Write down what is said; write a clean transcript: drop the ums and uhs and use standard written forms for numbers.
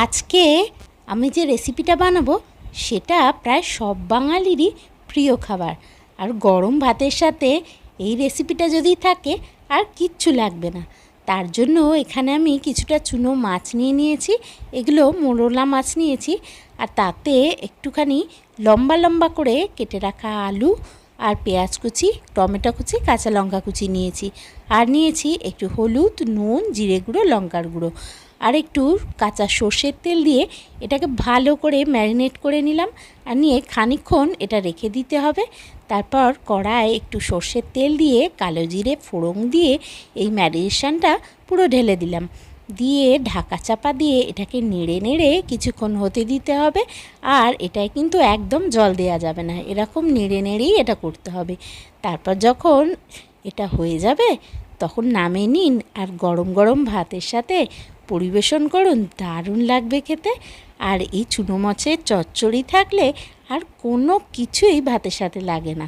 আজকে আমি যে রেসিপিটা বানাবো সেটা প্রায় সব বাঙালিরই প্রিয় খাবার। আর গরম ভাতের সাথে এই রেসিপিটা যদি থাকে আর কিচ্ছু লাগবে না। তার জন্য এখানে আমি কিছুটা চুনো মাছ নিয়ে নিয়েছি, এগুলো মোরলা মাছ নিয়েছি। আর তাতে একটুখানি লম্বা লম্বা করে কেটে রাখা আলু আর পেঁয়াজ কুচি, টমেটো কুচি, কাঁচা লঙ্কা কুচি নিয়েছি। আর নিয়েছি একটু হলুদ, নুন, জিরে গুঁড়ো, লঙ্কার গুঁড়ো আর একটু কাঁচা সর্ষের তেল দিয়ে এটাকে ভালো করে ম্যারিনেট করে নিলাম। আর নিয়ে খানিকক্ষণ এটা রেখে দিতে হবে। তারপর কড়ায় একটু সর্ষের তেল দিয়ে কালো জিরে ফোড়ন দিয়ে এই ম্যারিনেশনটা পুরো ঢেলে দিলাম। দিয়ে ঢাকা চাপা দিয়ে এটাকে নেড়ে নেড়ে কিছুক্ষণ হতে দিতে হবে। আর এটায় কিন্তু একদম জল দেওয়া যাবে না, এরকম নেড়ে নেড়েই এটা করতে হবে। তারপর যখন এটা হয়ে যাবে তখন নামিয়ে নিন আর গরম গরম ভাতের সাথে পরিবেশন করুন, দারুণ লাগবে খেতে। আর এই চুনো মাছের চচ্চড়ি থাকলে আর কোনো কিছুই ভাতের সাথে লাগে না।